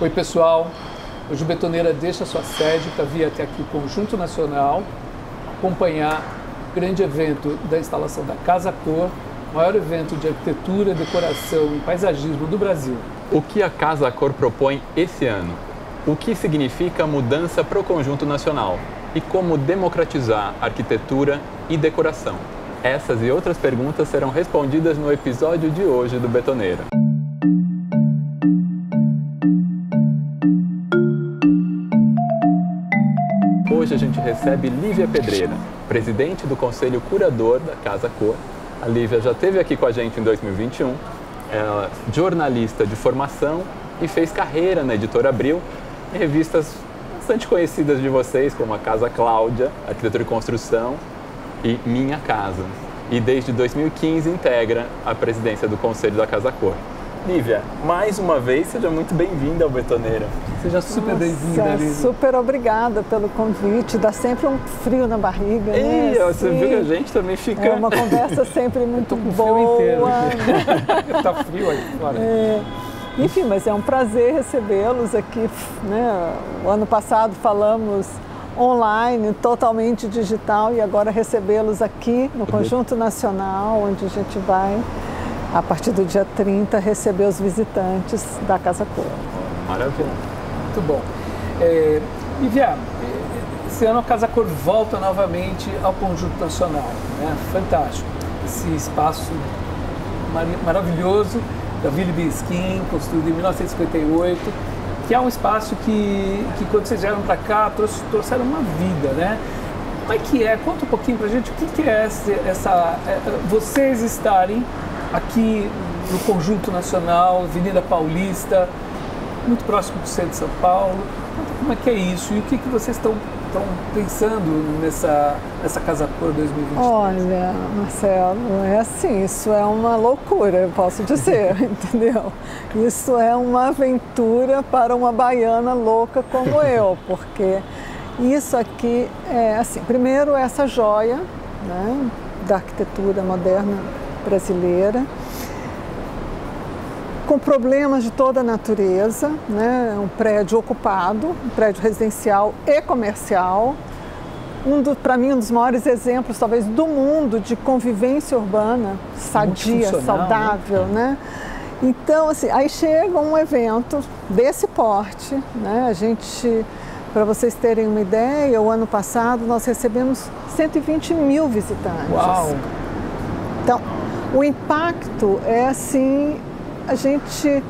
Oi pessoal, hoje o Betoneira deixa sua sede para vir até aqui o Conjunto Nacional acompanhar o grande evento da instalação da Casa Cor, maior evento de arquitetura, decoração e paisagismo do Brasil. O que a Casa Cor propõe esse ano? O que significa a mudança para o Conjunto Nacional? E como democratizar arquitetura e decoração? Essas e outras perguntas serão respondidas no episódio de hoje do Betoneira. Hoje a gente recebe Lívia Pedreira, presidente do Conselho Curador da Casa Cor. A Lívia já esteve aqui com a gente em 2021, ela é jornalista de formação e fez carreira na Editora Abril em revistas bastante conhecidas de vocês, como a Casa Cláudia, Arquitetura e Construção e Minha Casa. E desde 2015 integra a presidência do Conselho da Casa Cor. Lívia, mais uma vez, seja muito bem-vinda ao Betoneira. Seja super bem-vinda, Lívia. Super obrigada pelo convite. Dá sempre um frio na barriga, né? E você viu que a gente também fica... É uma conversa sempre muito boa. Frio inteiro. Tá frio aí fora. Enfim, mas é um prazer recebê-los aqui, né? O ano passado falamos online, totalmente digital, e agora recebê-los aqui no Conjunto Nacional, onde a gente vai, a partir do dia 30, receber os visitantes da Casa Cor. Maravilha. Muito bom. Lívia, esse ano a Casa Cor volta novamente ao Conjunto Nacional, né? Fantástico. Esse espaço maravilhoso da Ville Bisquim, construído em 1958, que é um espaço que quando vocês vieram para cá, trouxeram uma vida, né? Como é que é? Conta um pouquinho pra gente o que é vocês estarem aqui no Conjunto Nacional, Avenida Paulista, muito próximo do centro de São Paulo. Conta como é que é isso e o que vocês estão pensando nessa Casa Cor 2023? Olha, Marcelo, é assim, isso é uma loucura, eu posso dizer, entendeu? Isso é uma aventura para uma baiana louca como eu, porque isso aqui é assim, primeiro essa joia, né, da arquitetura moderna brasileira, com problemas de toda a natureza, né? Um prédio ocupado, um prédio residencial e comercial. Para mim, um dos maiores exemplos, talvez, do mundo de convivência urbana, sadia, saudável, né? Então, assim, aí chega um evento desse porte, né? A gente, para vocês terem uma ideia, o ano passado nós recebemos 120 mil visitantes. Uau! Então, o impacto é assim... A gente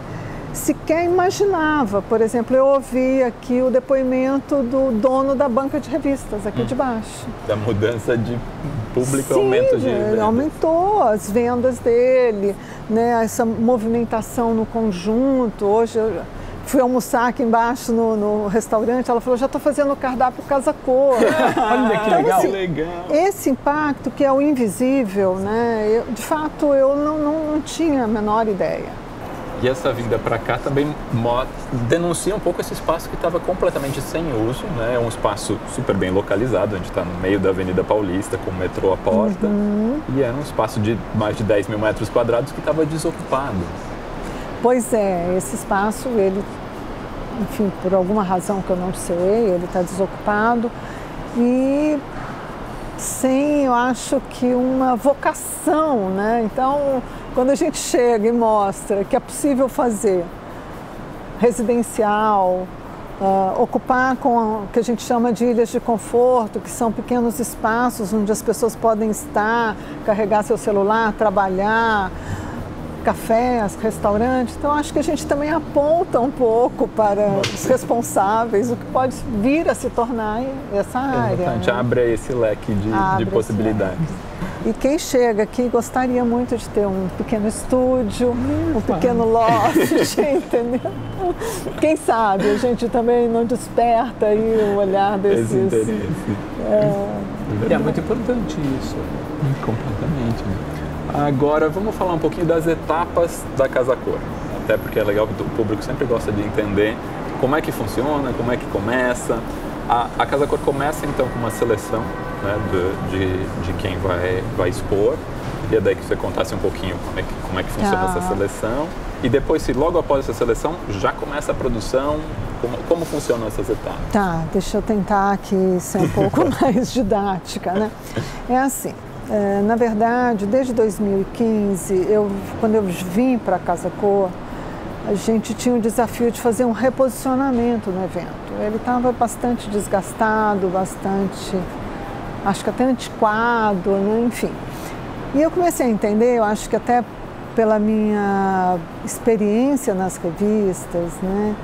sequer imaginava. Por exemplo, eu ouvi aqui o depoimento do dono da banca de revistas aqui de baixo. Da mudança de público, Sim, aumento de vendas. Aumentou as vendas dele, né? Essa movimentação no conjunto. Hoje eu fui almoçar aqui embaixo no restaurante, ela falou, já estou fazendo o cardápio Casa Cor. Olha que legal. Assim, legal. Esse impacto que é o invisível, né? De fato, eu não tinha a menor ideia. E essa vinda para cá também denuncia um pouco esse espaço que estava completamente sem uso, né? É um espaço super bem localizado, a gente está no meio da Avenida Paulista, com o metrô à porta, e era um espaço de mais de 10 mil metros quadrados que estava desocupado. Pois é, esse espaço, ele, enfim, por alguma razão que eu não sei, ele está desocupado e sem, eu acho que uma vocação, né? Então, quando a gente chega e mostra que é possível fazer residencial, ocupar com o que a gente chama de ilhas de conforto, que são pequenos espaços onde as pessoas podem estar, carregar seu celular, trabalhar, cafés, restaurantes. Então, acho que a gente também aponta um pouco para os responsáveis, o que pode vir a se tornar essa área. Né? Abre esse leque de possibilidades. E quem chega aqui gostaria muito de ter um pequeno estúdio, um pequeno loft, entendeu? Quem sabe a gente também não desperta aí o olhar desses... Esse interesse. É muito importante isso. Completamente. Agora, vamos falar um pouquinho das etapas da Casa Cor. Até porque é legal que o público sempre gosta de entender como é que funciona, como é que começa. A Casa Cor começa, então, com uma seleção, né, de quem vai expor. queria daí que você contasse um pouquinho como é que funciona essa seleção. E depois, se logo após essa seleção, já começa a produção, como funcionam essas etapas? Tá, deixa eu tentar aqui ser um pouco mais didática, né? É assim, na verdade, desde 2015, quando eu vim para a Casa Cor, a gente tinha o desafio de fazer um reposicionamento no evento. Ele estava bastante desgastado, acho que até antiquado, né? Enfim. E eu comecei a entender, eu acho que até pela minha experiência nas revistas, né,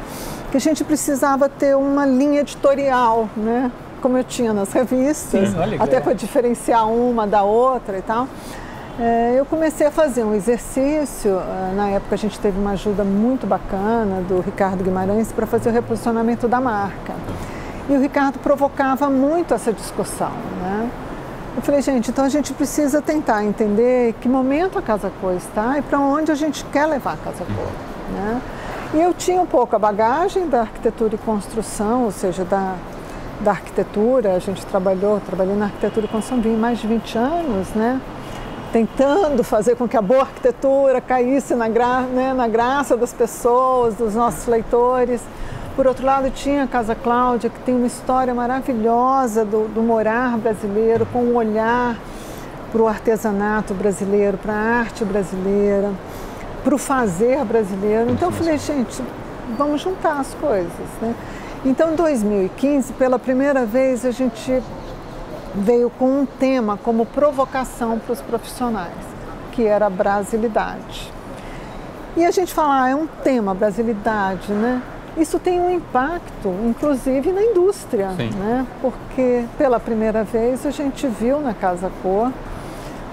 que a gente precisava ter uma linha editorial, né, como eu tinha nas revistas, até para diferenciar uma da outra e tal. Eu comecei a fazer um exercício, na época a gente teve uma ajuda muito bacana do Ricardo Guimarães para fazer o reposicionamento da marca. E o Ricardo provocava muito essa discussão, né? Eu falei, gente, então a gente precisa tentar entender que momento a Casa Cor está e para onde a gente quer levar a Casa Cor, né? E eu tinha um pouco a bagagem da arquitetura e construção, ou seja, da arquitetura. A gente trabalhei na arquitetura e construção há mais de 20 anos, né? Tentando fazer com que a boa arquitetura caísse na graça das pessoas, dos nossos leitores. Por outro lado, tinha a Casa Cláudia, que tem uma história maravilhosa do morar brasileiro, com um olhar para o artesanato brasileiro, para a arte brasileira, para o fazer brasileiro. Então eu falei, gente, vamos juntar as coisas, né? Então em 2015, pela primeira vez, a gente veio com um tema como provocação para os profissionais, que era a brasilidade. E a gente fala, é um tema, brasilidade, né? Isso tem um impacto, inclusive, na indústria, né? Porque pela primeira vez a gente viu na Casa Cor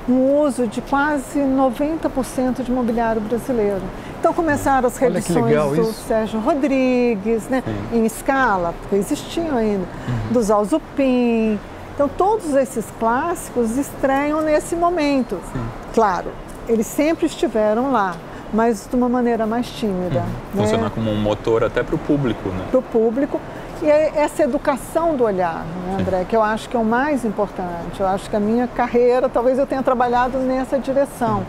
um uso de quase 90% de mobiliário brasileiro. Então começaram as reedições do Sérgio Rodrigues, né? Em escala, porque existiam ainda, do Zalzupin. Então todos esses clássicos estreiam nesse momento. Claro, eles sempre estiveram lá, mas de uma maneira mais tímida. Né? Funcionar como um motor até para o público, né? Para o público. E essa educação do olhar, né, André, que eu acho que é o mais importante. Eu acho que a minha carreira, talvez eu tenha trabalhado nessa direção,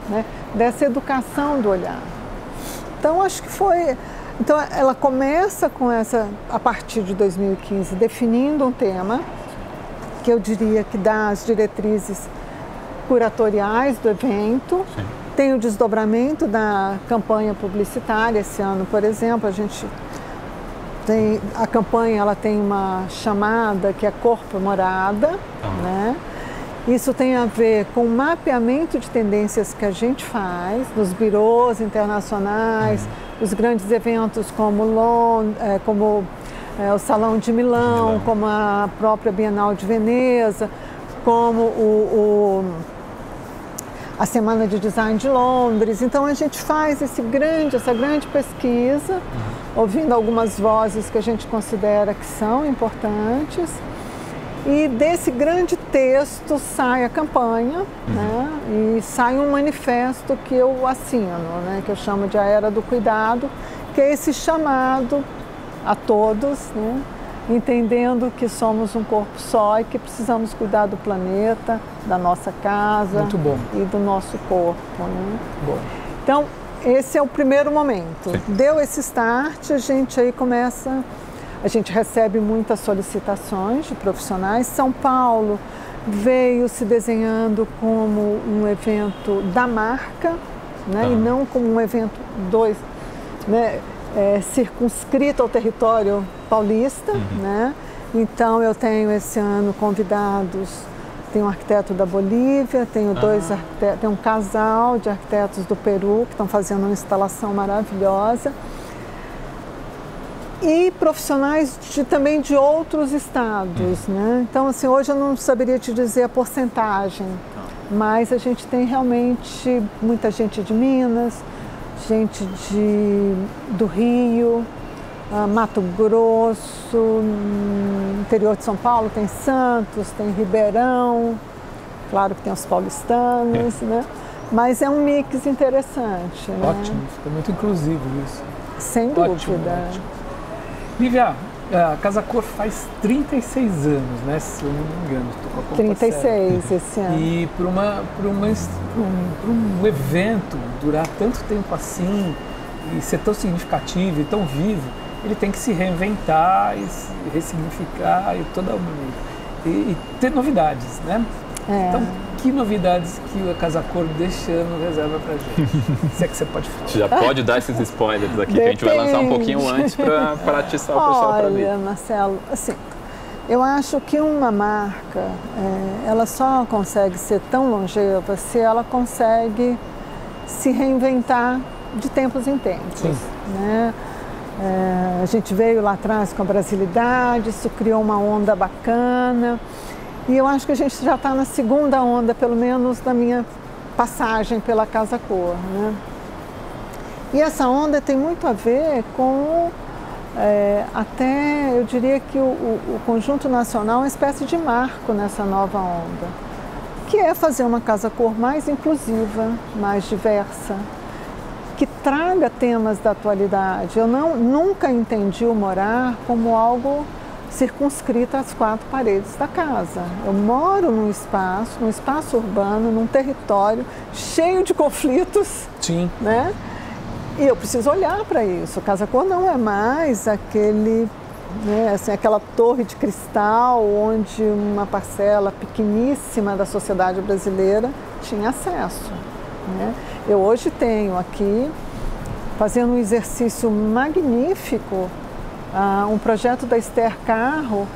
né? Dessa educação do olhar. Então, acho que foi... Então, ela começa com essa, a partir de 2015, definindo um tema, que eu diria que dá as diretrizes curatoriais do evento. Tem o desdobramento da campanha publicitária. Esse ano, por exemplo, a campanha ela tem uma chamada que é Corpo Morada, né? Isso tem a ver com o mapeamento de tendências que a gente faz nos birôs internacionais, os grandes eventos como o Salão de Milão, como a própria Bienal de Veneza, como a Semana de Design de Londres. Então a gente faz essa grande pesquisa, ouvindo algumas vozes que a gente considera que são importantes. E desse grande texto sai a campanha, né? E sai um manifesto que eu assino, né? Que eu chamo de A Era do Cuidado, que é esse chamado a todos, né? Entendendo que somos um corpo só e que precisamos cuidar do planeta, da nossa casa e do nosso corpo. Né? Então, esse é o primeiro momento. Deu esse start, a gente aí começa... A gente recebe muitas solicitações de profissionais. São Paulo veio se desenhando como um evento da marca, né? E não como um evento circunscrito ao território paulista. Né? Então eu tenho esse ano convidados, tem um arquiteto da Bolívia, tenho tem um casal de arquitetos do Peru que estão fazendo uma instalação maravilhosa. E profissionais também de outros estados, né? Então, assim, hoje eu não saberia te dizer a porcentagem, mas a gente tem realmente muita gente de Minas, gente do Rio, Mato Grosso, interior de São Paulo tem Santos, tem Ribeirão, claro que tem os paulistanos, né? Mas é um mix interessante. Ótimo, né? Fica muito inclusivo isso. Sem dúvida. Lívia, A Casa Cor faz 36 anos, né? Se eu não me engano, estou com a conta 36 certa. esse ano. E para um evento durar tanto tempo assim, e ser tão significativo e tão vivo, ele tem que se reinventar e se ressignificar e ter novidades, né? Então, que novidades que a Casa Cor deste ano reserva pra gente? Se é que você pode falar. Já pode dar esses spoilers aqui, que a gente vai lançar um pouquinho antes para atiçar o pessoal para mim. Olha, Marcelo, assim, eu acho que uma marca, ela só consegue ser tão longeva se ela consegue se reinventar de tempos em tempos. Sim. Né? A gente veio lá atrás com a Brasilidade, isso criou uma onda bacana. E eu acho que a gente já está na segunda onda, pelo menos na minha passagem pela Casa Cor, né? E essa onda tem muito a ver com, até eu diria que o Conjunto Nacional é uma espécie de marco nessa nova onda, que é fazer uma Casa Cor mais inclusiva, mais diversa, que traga temas da atualidade. Eu nunca entendi o morar como algo circunscrita às 4 paredes da casa. Eu moro num espaço urbano, num território cheio de conflitos. Sim. Né? E eu preciso olhar para isso. Casa Cor não é mais aquela torre de cristal onde uma parcela pequeníssima da sociedade brasileira tinha acesso. Né? Eu hoje tenho aqui, fazendo um exercício magnífico, um projeto da Esther Carro,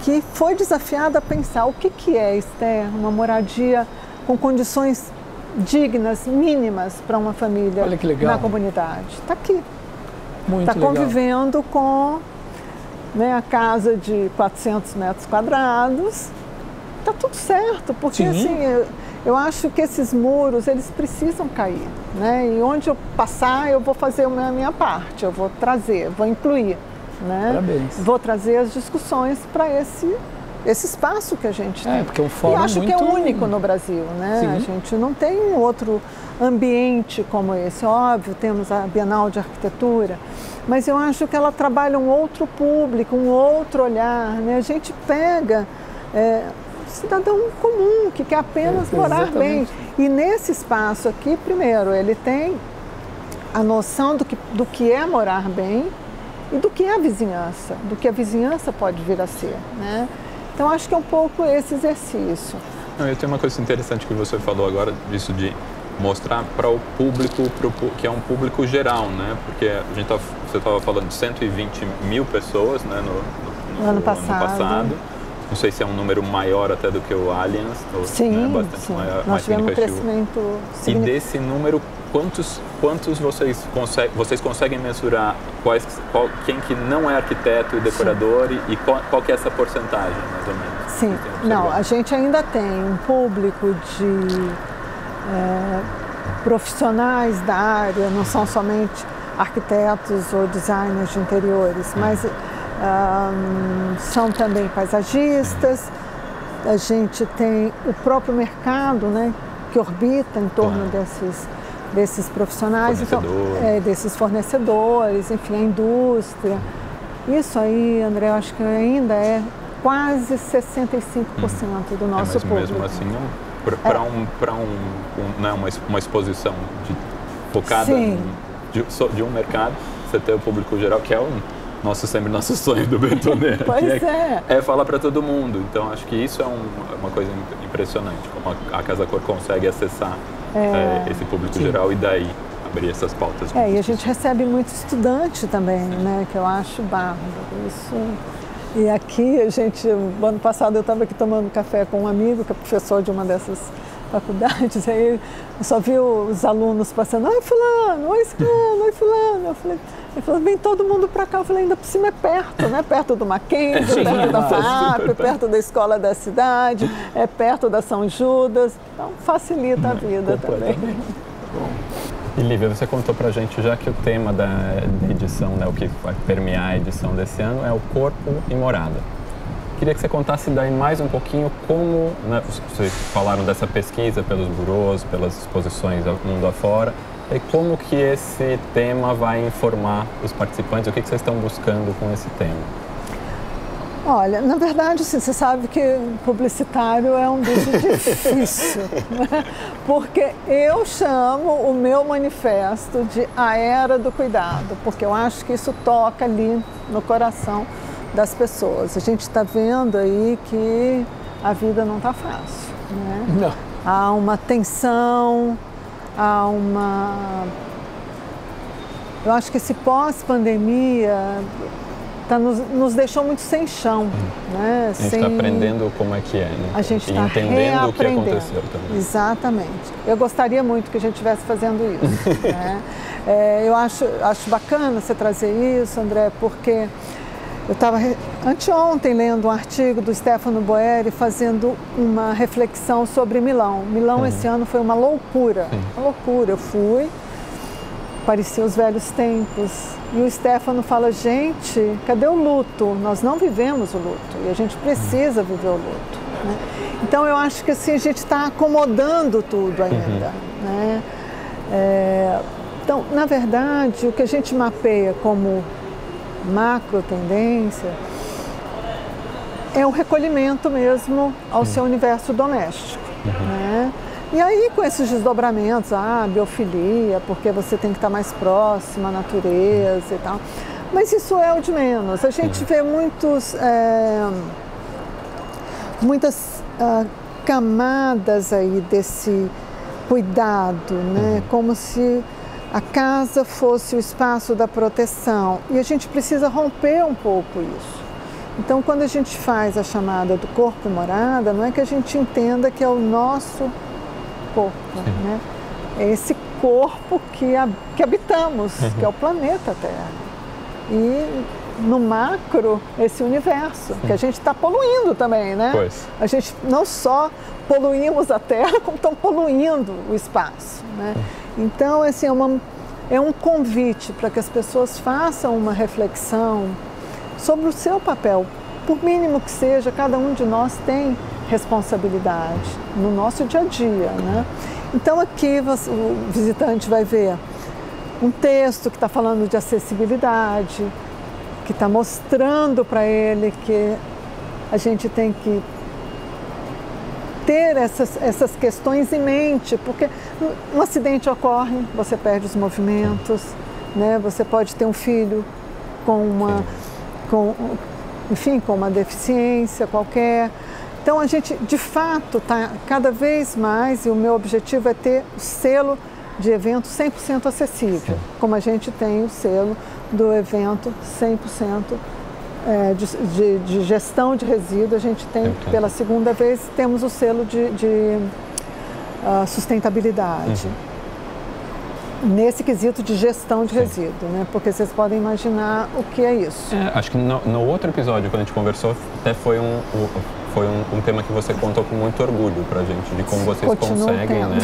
que foi desafiada a pensar o que é, Esther, uma moradia com condições dignas, mínimas para uma família na comunidade. Está aqui. Muito legal. Está convivendo com a casa de 400 metros quadrados. Está tudo certo, porque assim, eu acho que esses muros, eles precisam cair. Né? E onde eu passar, eu vou fazer a minha parte, eu vou trazer, vou incluir. Né? Parabéns. Vou trazer as discussões para esse espaço que a gente tem. Porque é um fórum e acho que é único no Brasil, né? Sim. A gente não tem um outro ambiente como esse. Óbvio, temos a Bienal de Arquitetura, mas eu acho que ela trabalha um outro público, um outro olhar, né? A gente pega cidadão comum que quer apenas morar bem. E nesse espaço aqui, primeiro, ele tem a noção do que é morar bem e do que é a vizinhança, do que a vizinhança pode vir a ser, né? Então, acho que é um pouco esse exercício. Eu tenho uma coisa interessante que você falou agora, disso de mostrar para o público, que é um público geral, né? Porque você estava falando de 120 mil pessoas, né, no ano passado. Não sei se é um número maior até do que o Allianz. Sim, né, bastante sim. Maior, Nós tivemos um crescimento significativo. E desse número, quantos vocês conseguem mensurar quem que não é arquiteto e decorador e qual que é essa porcentagem, mais ou menos? Sim, não, a gente ainda tem um público de profissionais da área, não são somente arquitetos ou designers de interiores, mas são também paisagistas. A gente tem o próprio mercado, né, que orbita em torno desses profissionais, desses fornecedores, enfim, a indústria. Isso aí, André, eu acho que ainda é quase 65% do nosso público. Mesmo assim, para uma exposição focada de um mercado, você tem o público geral, que é nosso sonho do Bertonnet. Pois é falar para todo mundo. Então, acho que isso é uma coisa impressionante, como a Casa Cor consegue acessar esse público geral e daí abrir essas pautas. E a gente recebe muito estudante também, né, que eu acho bárbaro. Isso. E aqui, ano passado eu estava aqui tomando café com um amigo que é professor de uma dessas faculdades, aí eu só vi os alunos passando, oi fulano, oi fulano, oi fulano. Ele falou, vem todo mundo para cá. Eu falei, ainda por cima é perto, né? Perto do Mackenzie, perto da FAP, perto da escola da cidade, perto da São Judas. Então, facilita a vida também. E Lívia, você contou pra gente já que o tema da edição, né, o que vai permear a edição desse ano é o corpo e morada. Queria que você contasse daí mais um pouquinho como, né, vocês falaram dessa pesquisa pelos burôs, pelas exposições mundo afora, e como que esse tema vai informar os participantes, o que vocês estão buscando com esse tema? Olha, na verdade, assim, você sabe que publicitário é um bicho difícil, né? Porque eu chamo o meu manifesto de A Era do Cuidado, porque eu acho que isso toca ali no coração das pessoas. A gente está vendo aí que a vida não está fácil, né? Não. Há uma tensão, há uma... Eu acho que esse pós-pandemia nos deixou muito sem chão, né? A gente está aprendendo como é que é, né? A gente está entendendo o que aconteceu também. Exatamente. Eu gostaria muito que a gente estivesse fazendo isso, né? Eu acho bacana você trazer isso, André, porque eu estava anteontem lendo um artigo do Stefano Boeri fazendo uma reflexão sobre Milão. Milão esse ano foi uma loucura, uma loucura. Eu fui, parecia os velhos tempos. E o Stefano fala, gente, cadê o luto? Nós não vivemos o luto e a gente precisa viver o luto, né? Então eu acho que assim, a gente está acomodando tudo ainda, né? Então, na verdade, o que a gente mapeia como macro tendência é um recolhimento mesmo ao seu universo doméstico, né? E aí, com esses desdobramentos, biofilia, porque você tem que estar mais próximo à natureza e tal. Mas isso é o de menos. A gente vê muitas camadas aí desse cuidado, né? Como se a casa fosse o espaço da proteção. E a gente precisa romper um pouco isso. Então, quando a gente faz a chamada do corpo morada, não é que a gente entenda que é o nosso corpo, né? É esse corpo que habitamos, que é o planeta Terra. E no macro, esse universo, que a gente está poluindo também, né? Pois. A gente não só poluímos a Terra, como estamos poluindo o espaço, né? Então, assim, é um convite para que as pessoas façam uma reflexão sobre o seu papel. Por mínimo que seja, cada um de nós tem responsabilidade no nosso dia a dia, né? Então aqui o visitante vai ver um texto que está falando de acessibilidade, que está mostrando para ele que a gente tem que ter essas questões em mente, porque um acidente ocorre, você perde os movimentos, né? Você pode ter um filho com uma deficiência qualquer. Então, a gente, de fato, está cada vez mais, e o meu objetivo é ter o selo de evento 100% acessível, como a gente tem o selo do evento 100% de gestão de resíduo. A gente tem, pela segunda vez, temos o selo de sustentabilidade. Nesse quesito de gestão de resíduo, né? Porque vocês podem imaginar o que é isso. Acho que no outro episódio, quando a gente conversou, até foi um tema que você contou com muito orgulho pra gente, de como vocês conseguem, né?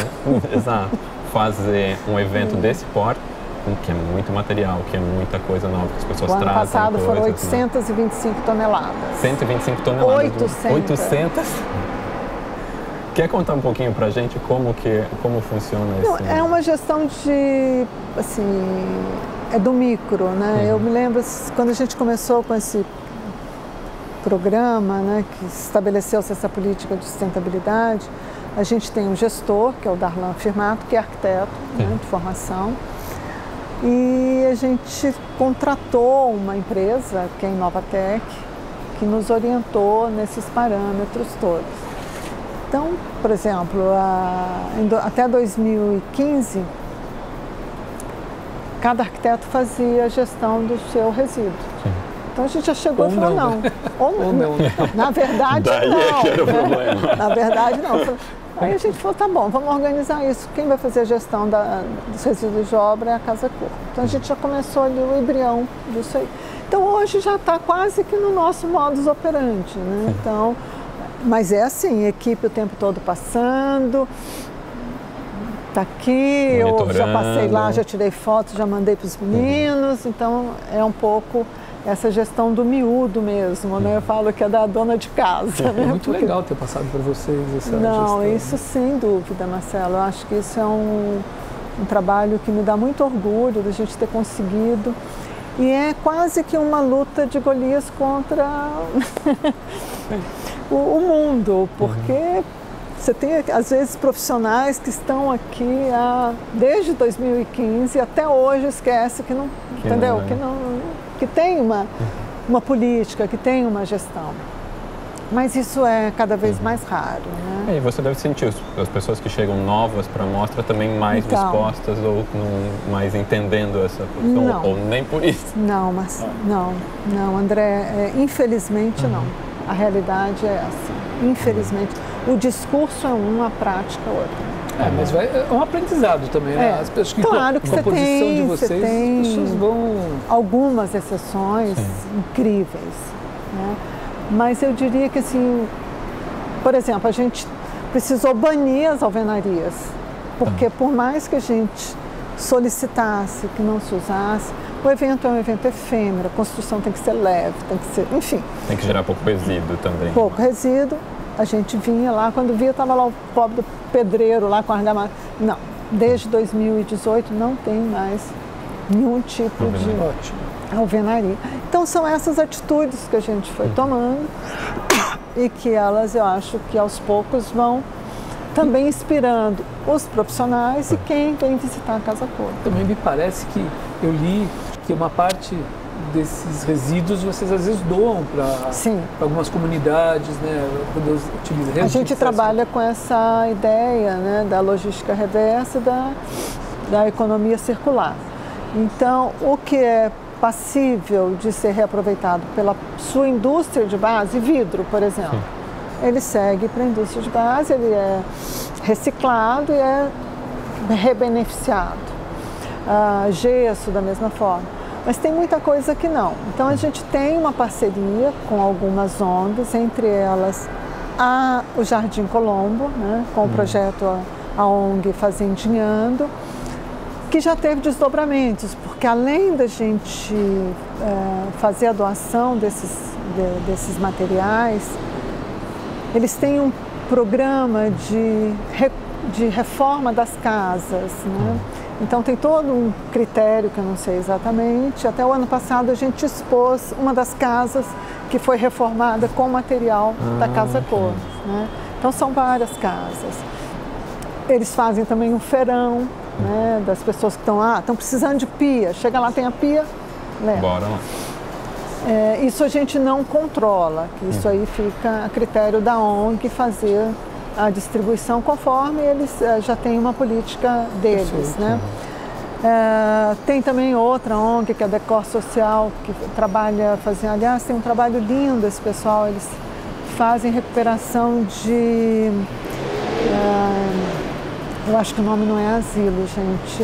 Exato, fazer um evento desse porte, que é muito material, que é muita coisa nova que as pessoas trazem. O ano passado foram 825 né? toneladas. 125 toneladas? 800. Quer contar um pouquinho pra gente como funciona isso? É uma gestão de, assim, é do micro, né? Eu me lembro, quando a gente começou com esse programa, né, que estabeleceu-se essa política de sustentabilidade, a gente tem um gestor, que é o Darlan Firmato, que é arquiteto, né, de formação, e a gente contratou uma empresa, que é a Inovatec, que nos orientou nesses parâmetros todos. Então, por exemplo, até 2015, cada arquiteto fazia a gestão do seu resíduo. Então a gente já chegou e falou não. Ou não. Na verdade, não. Na verdade, não. Aí a gente falou, tá bom, vamos organizar isso. Quem vai fazer a gestão dos resíduos de obra é a Casa Cor. Então a gente já começou ali o embrião disso aí. Então hoje já está quase que no nosso modus operandi, né? Então, mas é assim, equipe o tempo todo passando, tá aqui, eu já passei lá, já tirei fotos, já mandei para os meninos, então é um pouco essa gestão do miúdo mesmo, né? Eu falo que é da dona de casa. Né? É muito legal ter passado por vocês essa Não, gestão. isso sem dúvida, Marcelo. Eu acho que isso é um trabalho que me dá muito orgulho da gente ter conseguido. E é quase que uma luta de Golias contra o mundo, porque você tem, às vezes, profissionais que estão aqui desde 2015 até hoje esquece que não, entendeu? Que tem uma política, que tem uma gestão. Mas isso é cada vez mais raro, né? E você deve sentir as pessoas que chegam novas para a mostra também mais dispostas ou mais entendendo essa posição, ou nem por isso? Não, André, infelizmente não. A realidade é essa, infelizmente. O discurso é um, a prática é outra. Mas é um aprendizado também, né? As pessoas que claro que com a posição de vocês, as pessoas vão... Algumas exceções incríveis, né? Mas eu diria que, assim, por exemplo, a gente precisou banir as alvenarias, porque por mais que a gente solicitasse que não se usasse, o evento é um evento efêmero, a construção tem que ser leve, tem que ser, enfim. Tem que gerar pouco resíduo também. Pouco resíduo. A gente vinha lá, quando via, estava lá o pobre do pedreiro lá com a argamassa. Não, desde 2018 não tem mais nenhum tipo de alvenaria. Então são essas atitudes que a gente foi tomando e que elas, eu acho que aos poucos vão também inspirando os profissionais e quem vem visitar a Casa Cor. Também me parece que eu li que uma parte desses resíduos vocês às vezes doam para algumas comunidades, né? Quando utiliza a gente trabalha com essa ideia, né, da logística reversa e da economia circular. Então, o que é passível de ser reaproveitado pela sua indústria de base, vidro, por exemplo, ele segue para a indústria de base, ele é reciclado e é rebeneficiado. Gesso, da mesma forma. Mas tem muita coisa que não. Então, a gente tem uma parceria com algumas ONGs, entre elas o Jardim Colombo, né, com o projeto a ONG Fazendinhando, que já teve desdobramentos, porque além da gente fazer a doação desses materiais, eles têm um programa de reforma das casas, né? Então tem todo um critério que eu não sei exatamente. Até o ano passado a gente expôs uma das casas que foi reformada com material da Casa Cor, né? Então são várias casas. Eles fazem também um feirão, né, das pessoas que estão precisando de pia. Chega lá, tem a pia, leva. Bora lá. Isso a gente não controla, que isso aí fica a critério da ONG fazer a distribuição conforme eles já têm uma política deles, né? Tem também outra ONG, que é a Decor Social, que trabalha aliás, tem um trabalho lindo esse pessoal, eles fazem recuperação de... eu acho que o nome não é asilo, gente,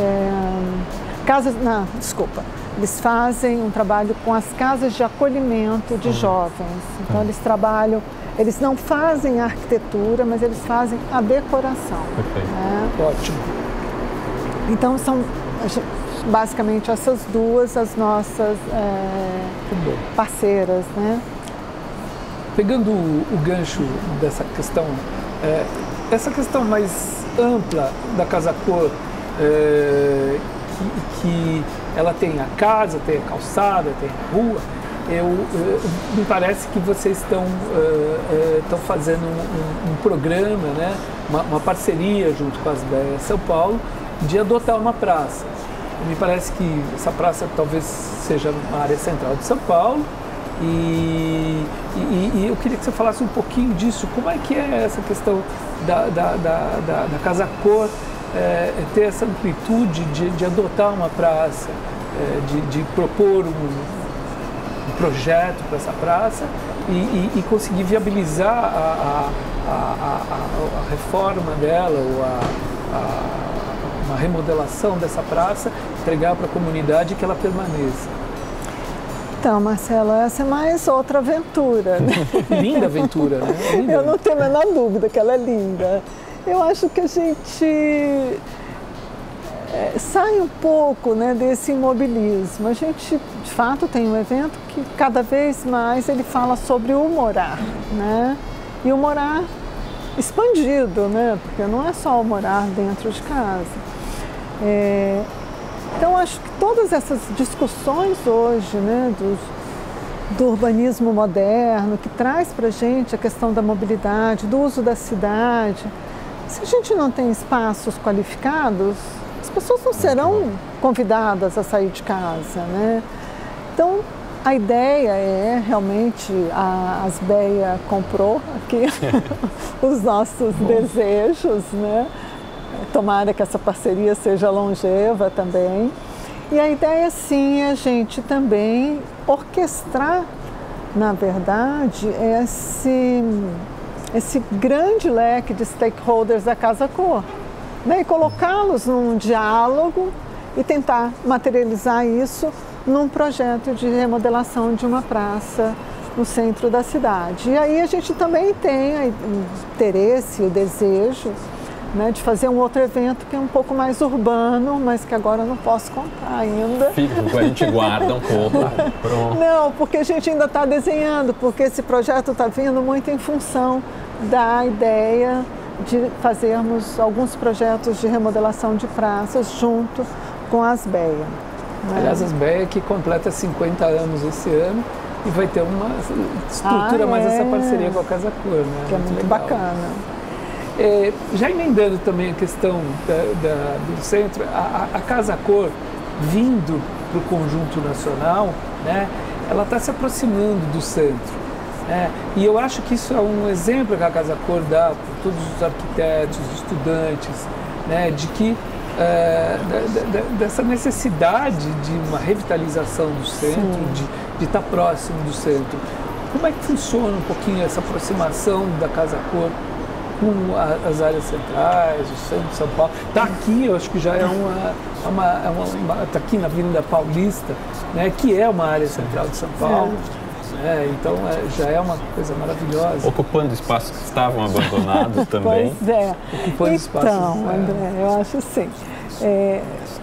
eles fazem um trabalho com as casas de acolhimento de jovens. Então eles trabalham, eles não fazem a arquitetura, mas eles fazem a decoração. Né? Ótimo. Então são basicamente essas duas as nossas parceiras, né? Pegando o gancho dessa questão, essa questão mais ampla da Casa Cor, que ela tem a casa, tem a calçada, tem a rua, me parece que vocês estão fazendo um programa, né, uma parceria junto com a SBE São Paulo, de adotar uma praça. Me parece que essa praça talvez seja uma área central de São Paulo e eu queria que você falasse um pouquinho disso. Como é que é essa questão da Casa Cor ter essa amplitude de adotar uma praça, de propor um projeto para essa praça e conseguir viabilizar a reforma dela ou uma remodelação dessa praça, entregar para a comunidade que ela permaneça. Então, Marcelo, essa é mais outra aventura, né? Linda aventura, né? Linda. Eu não tenho a menor dúvida que ela é linda. Eu acho que a gente sai um pouco, né, desse imobilismo. A gente, de fato, tem um evento que cada vez mais ele fala sobre o morar, né? E o morar expandido, né? Porque não é só o morar dentro de casa. Então, acho que todas essas discussões hoje, né, do urbanismo moderno, que traz para a gente a questão da mobilidade, do uso da cidade, se a gente não tem espaços qualificados, as pessoas não serão convidadas a sair de casa, né? Então, a ideia é realmente, a Asbeia comprou aqui os nossos desejos, né? Tomara que essa parceria seja longeva também. E a ideia, sim, é a gente também orquestrar, na verdade, esse grande leque de stakeholders da Casa Cor, né? E colocá-los num diálogo e tentar materializar isso num projeto de remodelação de uma praça no centro da cidade. E aí a gente também tem o interesse, o desejo, né, de fazer um outro evento que é um pouco mais urbano, mas que agora eu não posso contar ainda. A gente guarda um pouco. Pronto. Não, porque a gente ainda está desenhando, porque esse projeto está vindo muito em função da ideia de fazermos alguns projetos de remodelação de praças junto com a Asbeia. Aliás, a Asbeia que completa 50 anos esse ano e vai ter uma estrutura mais essa parceria com a Casa Cor, né? Que é muito bacana. Já emendando também a questão do centro, a Casa Cor vindo para o conjunto nacional, né, ela está se aproximando do centro. E eu acho que isso é um exemplo que a Casa Cor dá para todos os arquitetos, estudantes, né, de que dessa necessidade de uma revitalização do centro, de estar próximo do centro. Como é que funciona um pouquinho essa aproximação da Casa Cor com as áreas centrais, o centro de São Paulo? Está aqui, eu acho que já é está aqui na Avenida Paulista, né, que é uma área central de São Paulo. Então já é uma coisa maravilhosa. Ocupando espaços que estavam abandonados também. Pois é. Ocupando espaços. Então, André, eu acho assim,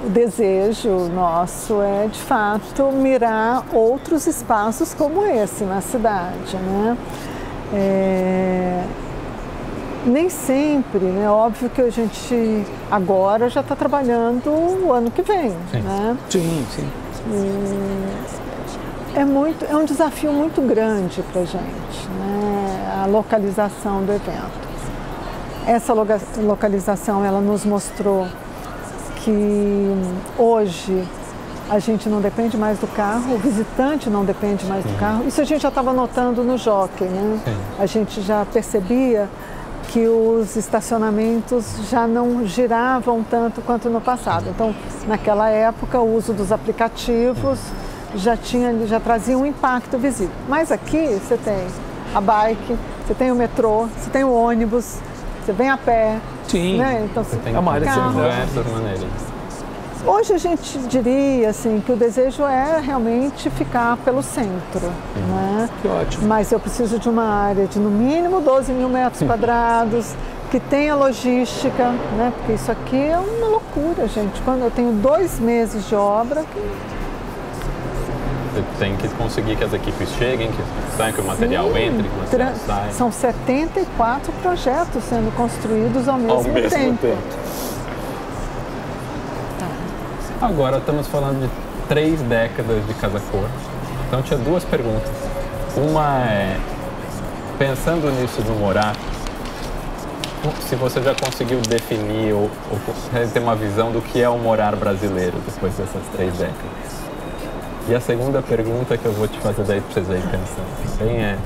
o desejo nosso é, de fato, mirar outros espaços como esse na cidade, né? Nem sempre, né? Óbvio que a gente agora já está trabalhando o ano que vem, né? Sim. É um desafio muito grande para a gente, né? A localização do evento. Essa localização, ela nos mostrou que hoje a gente não depende mais do carro, o visitante não depende mais do carro. Isso a gente já estava notando no Jockey, né? A gente já percebia que os estacionamentos já não giravam tanto quanto no passado. Então, naquela época, o uso dos aplicativos já trazia um impacto visível. Mas aqui você tem a bike, você tem o metrô, você tem o ônibus, você vem a pé. Sim. Né? Então, você tem diversas maneiras. Hoje a gente diria assim, que o desejo é realmente ficar pelo centro. Né? Que ótimo. Mas eu preciso de uma área de no mínimo 12 mil metros quadrados, que tenha logística, né? Porque isso aqui é uma loucura, gente. Quando eu tenho 2 meses de obra... Você tem que conseguir que as equipes cheguem, que o material entre, que o material saia. São 74 projetos sendo construídos ao mesmo tempo. Agora estamos falando de 3 décadas de Casa Cor. Então tinha 2 perguntas. Uma é, pensando nisso do morar, se você já conseguiu definir ou ter uma visão do que é o morar brasileiro depois dessas 3 décadas. E a segunda pergunta que eu vou te fazer daí para vocês aí pensando também é: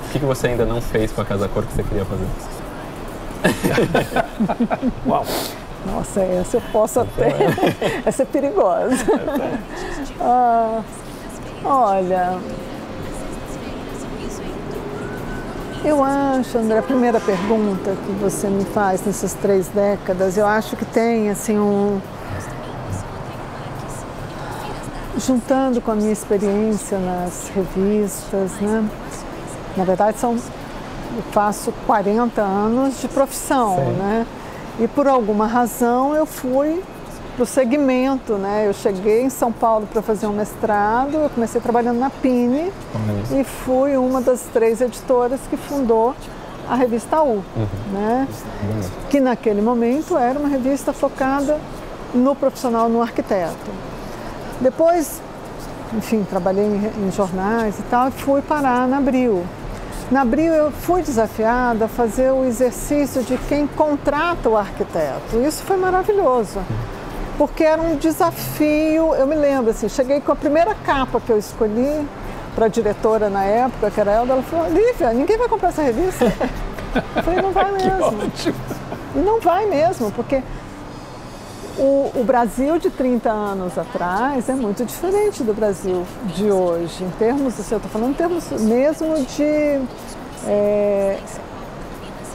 o que você ainda não fez com a Casa Cor que você queria fazer? Uau! Nossa, essa eu posso até... Essa é perigosa. Olha, eu acho, André, a primeira pergunta que você me faz nessas 3 décadas, eu acho que tem, assim, juntando com a minha experiência nas revistas, né? Na verdade, eu faço 40 anos de profissão, né? E por alguma razão eu fui para o segmento, né? Eu cheguei em São Paulo para fazer um mestrado, eu comecei trabalhando na Pini e fui uma das 3 editoras que fundou a revista U, né? Que naquele momento era uma revista focada no profissional, no arquiteto. Depois, enfim, trabalhei em jornais e tal, e fui parar na Abril. Na Abril eu fui desafiada a fazer o exercício de quem contrata o arquiteto. Isso foi maravilhoso, porque era um desafio. Eu me lembro, assim, cheguei com a primeira capa que eu escolhi para a diretora na época, que era ela falou: Lívia, ninguém vai comprar essa revista. Eu falei: não vai mesmo. Não vai mesmo, porque o Brasil de 30 anos atrás é muito diferente do Brasil de hoje, em termos, eu estou falando em termos mesmo de,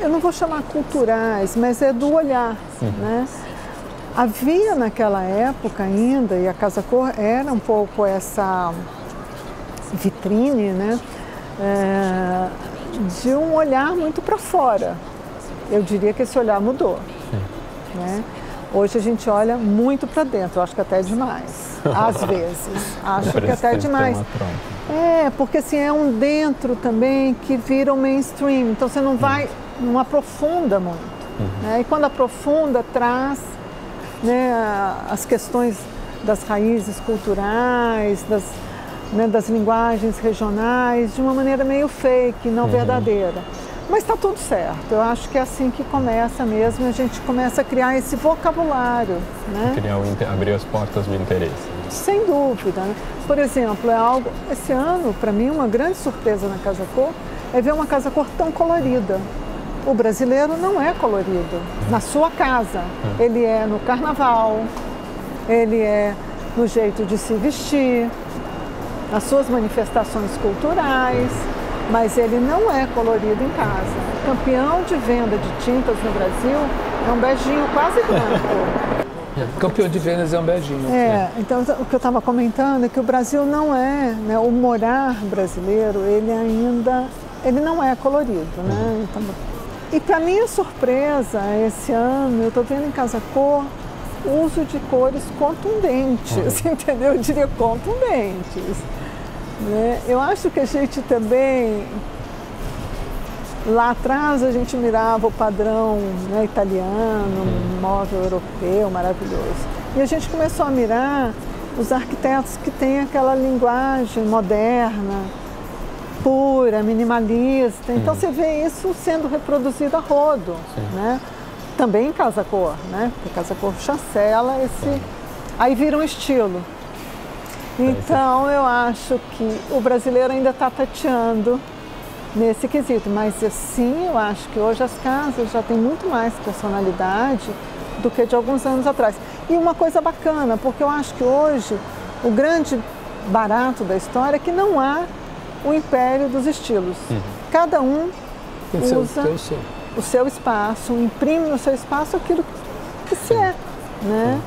eu não vou chamar culturais, mas é do olhar, né? Havia naquela época ainda, e a Casa Cor era um pouco essa vitrine, né? De um olhar muito para fora. Eu diria que esse olhar mudou, né? Hoje a gente olha muito para dentro, eu acho que até é demais, às vezes, acho que até é demais. Porque assim, é um dentro também que vira um mainstream, então você não vai, não aprofunda muito, né? E quando aprofunda, traz, né, as questões das raízes culturais, das linguagens regionais, de uma maneira meio fake, não verdadeira. Mas está tudo certo, eu acho que é assim que começa mesmo, a gente começa a criar esse vocabulário, né? Abrir as portas de interesse. Sem dúvida, né? Por exemplo, é algo, esse ano, para mim, uma grande surpresa na Casa Cor é ver uma Casa Cor tão colorida. O brasileiro não é colorido na sua casa, ele é no carnaval, ele é no jeito de se vestir, nas suas manifestações culturais, mas ele não é colorido em casa. O campeão de venda de tintas no Brasil é um beijinho quase branco. Campeão de vendas é um beijinho. Então o que eu estava comentando é que o Brasil não é, né, o morar brasileiro, ele não é colorido, né? Então, e para minha surpresa, esse ano, eu estou vendo em Casa Cor o uso de cores contundentes, entendeu? Eu diria contundentes. Né? Eu acho que a gente também, lá atrás a gente mirava o padrão, né, italiano, móvel europeu, maravilhoso. E a gente começou a mirar os arquitetos que têm aquela linguagem moderna, pura, minimalista. Então você vê isso sendo reproduzido a rodo, né? Também em Casa Cor, né? Porque Casa Cor chancela esse... Aí vira um estilo. Então, eu acho que o brasileiro ainda está tateando nesse quesito, mas assim, eu acho que hoje as casas já têm muito mais personalidade do que de alguns anos atrás. E uma coisa bacana, porque eu acho que hoje o grande barato da história é que não há o império dos estilos. Cada um usa o seu espaço, imprime no seu espaço aquilo que se é, né?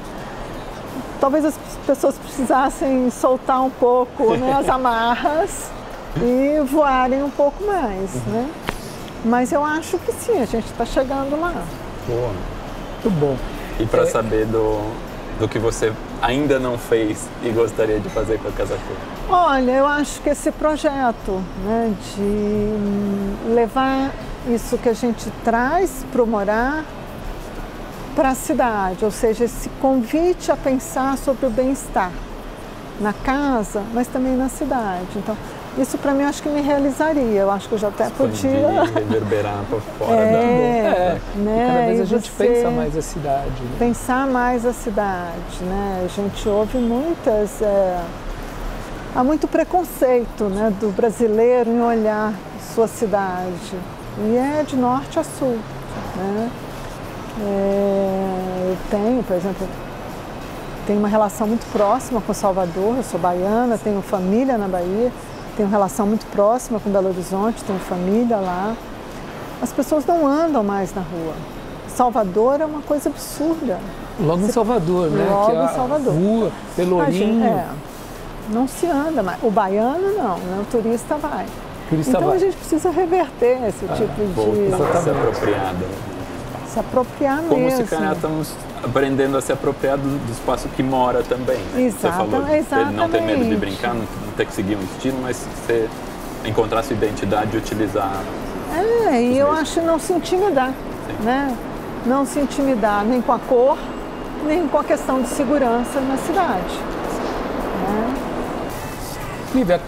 Talvez as pessoas precisassem soltar um pouco, né, as amarras e voarem um pouco mais, né? Mas eu acho que sim, a gente está chegando lá. Boa. Muito bom. E para saber do que você ainda não fez e gostaria de fazer com a Casa Cor? Olha, eu acho que esse projeto, né, de levar isso que a gente traz para o morar para a cidade, ou seja, esse convite a pensar sobre o bem-estar na casa, mas também na cidade. Então, isso para mim acho que me realizaria. Eu acho que eu já até podia reverberar para fora né? E cada vez a gente pensa mais a cidade. Né? Pensar mais a cidade, né? A gente ouve muitas... há muito preconceito, né, do brasileiro em olhar sua cidade. E é de norte a sul, né? Eu tenho, por exemplo, tenho uma relação muito próxima com Salvador, eu sou baiana, tenho família na Bahia, tenho relação muito próxima com Belo Horizonte, tenho família lá. As pessoas não andam mais na rua. Salvador é uma coisa absurda. Logo em Salvador, né? Logo que em Salvador. Rua, Pelourinho. Não se anda mais. O baiano não, né? O turista vai. Então a gente precisa reverter esse tipo de... Se apropriar, né? Se apropriar mesmo. Como se calhar estamos aprendendo a se apropriar do espaço que mora também. Né? Exatamente. Você falou de não ter medo de brincar, não ter que seguir um estilo, mas você encontrar sua identidade e utilizar. E eu acho não se intimidar, né? Não se intimidar nem com a cor, nem com a questão de segurança na cidade. Né? Lívia,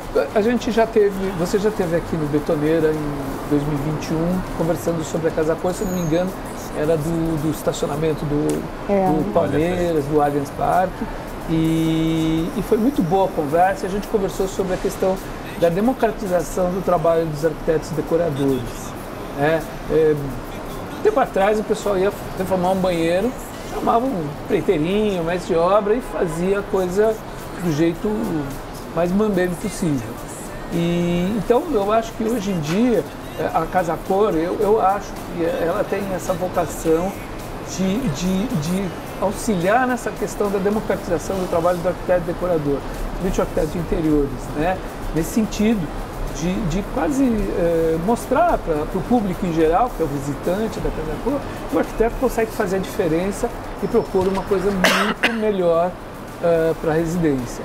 você já esteve aqui no Betoneira em 2021, conversando sobre a Casa Cor, se não me engano, era do estacionamento do Palmeiras, do Allianz Parque, e foi muito boa a conversa. A gente conversou sobre a questão da democratização do trabalho dos arquitetos e decoradores. Tempo atrás o pessoal ia reformar um banheiro, chamava um preiteirinho, mestre de obra e fazia a coisa do jeito mais mambembe possível. Então eu acho que hoje em dia a Casa Cor, eu acho que ela tem essa vocação de auxiliar nessa questão da democratização do trabalho do arquiteto e decorador, principalmente o arquiteto de interiores, né? Nesse sentido de quase mostrar para o público em geral, que é o visitante da Casa Cor, que o arquiteto consegue fazer a diferença e propor uma coisa muito melhor para a residência.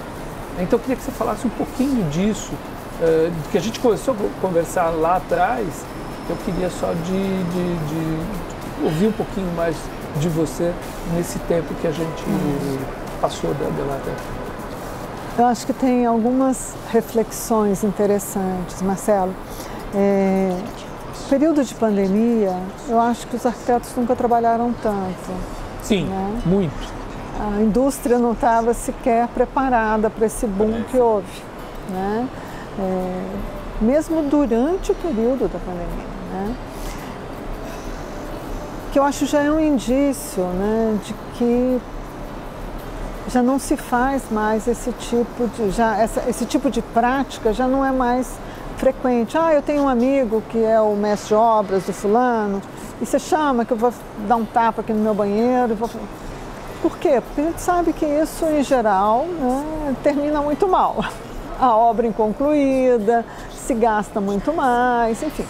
Então eu queria que você falasse um pouquinho disso, que a gente começou a conversar lá atrás. Eu queria só de ouvir um pouquinho mais de você nesse tempo que a gente passou de lá até. Eu acho que tem algumas reflexões interessantes, Marcelo. Período de pandemia, eu acho que os arquitetos nunca trabalharam tanto. Sim, né? Muito. A indústria não estava sequer preparada para esse boom que houve, né? Mesmo durante o período da pandemia, né? Que eu acho já é um indício, né, de que já não se faz mais esse tipo de prática já não é mais frequente. Eu tenho um amigo que é o mestre de obras do fulano, e você chama que eu vou dar um tapa aqui no meu banheiro. Por quê? Porque a gente sabe que isso, em geral, né, termina muito mal. A obra inconcluída, se gasta muito mais, enfim.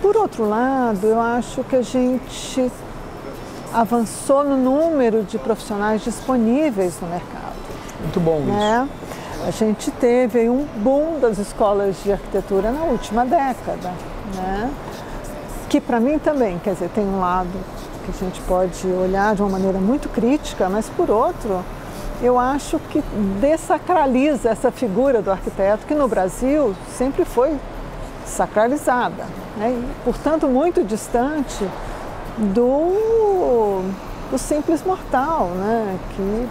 Por outro lado, eu acho que a gente avançou no número de profissionais disponíveis no mercado. Muito bom isso. Né? A gente teve aí um boom das escolas de arquitetura na última década, né? Que para mim também, quer dizer, tem um lado que a gente pode olhar de uma maneira muito crítica, mas por outro, eu acho que dessacraliza essa figura do arquiteto, que no Brasil sempre foi sacralizada, né? E, portanto, muito distante do simples mortal, né? Que,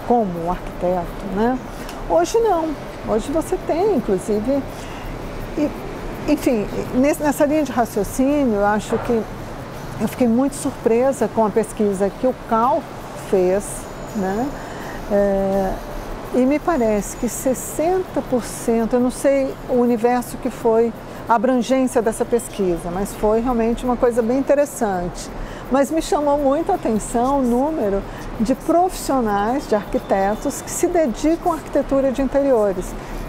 como um arquiteto, né? Hoje não, hoje você tem, inclusive, enfim, nessa linha de raciocínio, eu acho que eu fiquei muito surpresa com a pesquisa que o CAL fez, né? E me parece que 60%, eu não sei o universo que foi a abrangência dessa pesquisa, mas foi realmente uma coisa bem interessante. Mas me chamou muito a atenção o número de profissionais, de arquitetos, que se dedicam à arquitetura de interiores,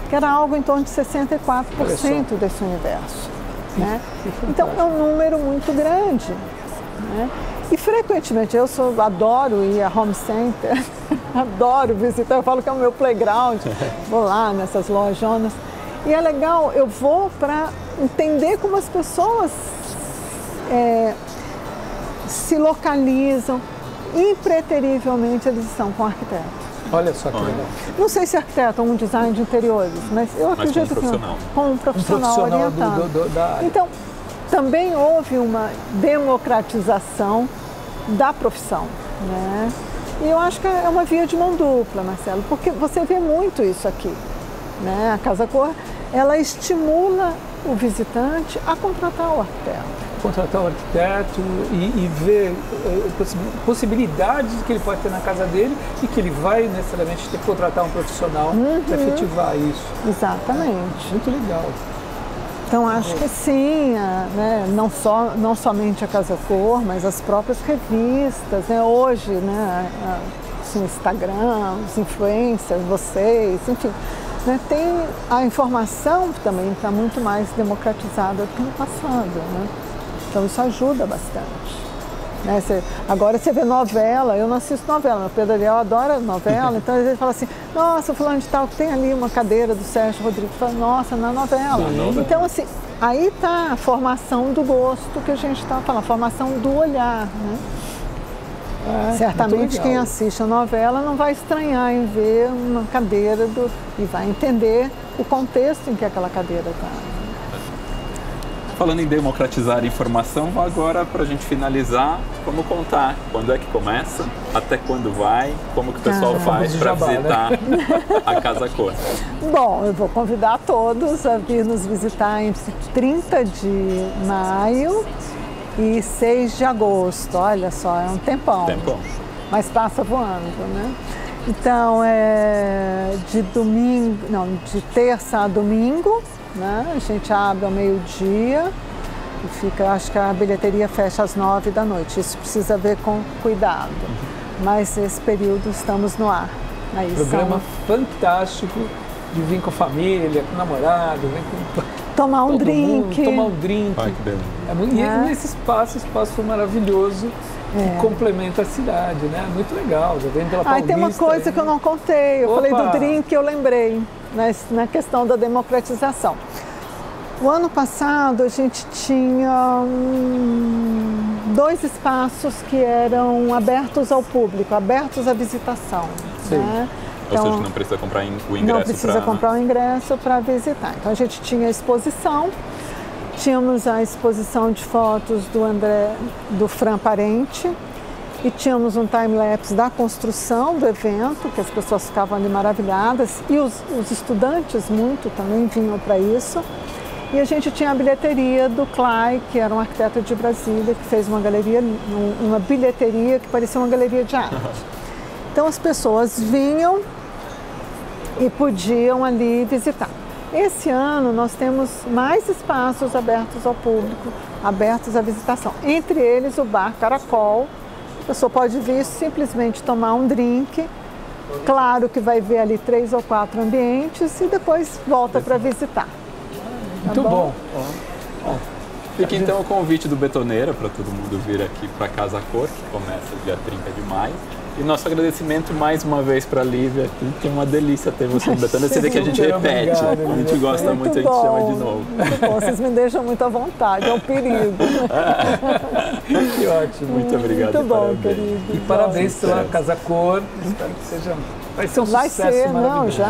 que era algo em torno de 64% desse universo. Né? Então é um número muito grande. Né? E frequentemente adoro ir a home center, adoro visitar, eu falo que é o meu playground, vou lá nessas lojonas. E é legal, eu vou para entender como as pessoas se localizam. Impreterivelmente eles estão com arquiteto. Olha só que legal. Não sei se arquiteto ou um design de interiores, mas eu acredito que com um profissional orientado. Da área. Então, também houve uma democratização da profissão, né? E eu acho que é uma via de mão dupla, Marcelo, porque você vê muito isso aqui, né? A Casa Cor, ela estimula o visitante a contratar o arquiteto. Contratar o arquiteto e ver possibilidades que ele pode ter na casa dele e que ele vai necessariamente ter que contratar um profissional para efetivar isso. Exatamente. Muito legal. Então acho que sim, né, não somente a Casa Cor, mas as próprias revistas, né, hoje, né, o Instagram, os influencers, vocês, enfim, né, tem a informação também está muito mais democratizada do que no passado, né? Então isso ajuda bastante. Né? Agora você vê novela, eu não assisto novela, meu Pedro Ariel adora novela, então às vezes fala assim, nossa, fulano de tal, tem ali uma cadeira do Sérgio Rodrigues, fala, nossa, na novela. Então assim, aí está a formação do gosto que a gente está falando, a formação do olhar, né? Certamente quem assiste a novela não vai estranhar em ver uma cadeira e vai entender o contexto em que aquela cadeira está. Falando em democratizar a informação, agora para a gente finalizar, vamos contar quando é que começa, até quando vai, como que o pessoal faz para visitar a Casa Cor. Bom, eu vou convidar todos a vir nos visitar entre 30 de maio e 6 de agosto. Olha só, é um tempão. Mas passa voando, né? Então, de terça a domingo, né? A gente abre ao meio-dia e fica, acho que a bilheteria fecha às 9 da noite. Isso precisa ver com cuidado. Mas esse período estamos no ar. Programa fantástico de vir com a família, com o namorado, vir com tomar um drink. Tomar um drink. Ai, que delícia. E nesse espaço maravilhoso que complementa a cidade, né? Muito legal, já vem pela Paulista. Tem uma coisa que eu não contei, eu falei do drink, eu lembrei, na questão da democratização. O ano passado a gente tinha 2 espaços que eram abertos ao público, abertos à visitação. Sim. Né? Então, ou seja, não precisa comprar o ingresso. Não precisa comprar o ingresso para visitar. Então a gente tinha a exposição, tínhamos a exposição de fotos do Fran Parente e tínhamos um time-lapse da construção do evento, que as pessoas ficavam ali maravilhadas e os estudantes também vinham para isso. E a gente tinha a bilheteria do Clay, que era um arquiteto de Brasília, que fez uma bilheteria que parecia uma galeria de arte. Então as pessoas vinham e podiam ali visitar. Esse ano nós temos mais espaços abertos ao público, abertos à visitação. Entre eles o Bar Caracol. A pessoa pode vir simplesmente tomar um drink. Claro que vai ver ali 3 ou 4 ambientes e depois volta para visitar. Muito bom. Fica então o convite do Betoneira para todo mundo vir aqui para Casa Cor, que começa dia 30 de maio. E nosso agradecimento mais uma vez para a Lívia, que é uma delícia ter você no Betoneira. Você vê que a gente repete, a gente gosta muito, a gente chama de novo. Muito bom, vocês me deixam muito à vontade, é um perigo. Que ótimo. Muito obrigado. Muito bom, parabéns. querido. E parabéns pela Casa Cor. Espero que seja. Vai ser um sucesso maravilhoso.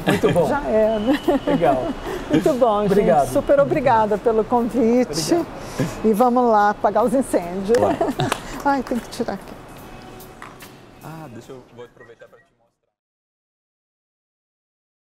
Muito bom. Já é, né? Legal. Muito bom, gente. Obrigado. Super obrigada pelo convite. Obrigado. E vamos lá apagar os incêndios. Ai, tem que tirar aqui. Vou aproveitar para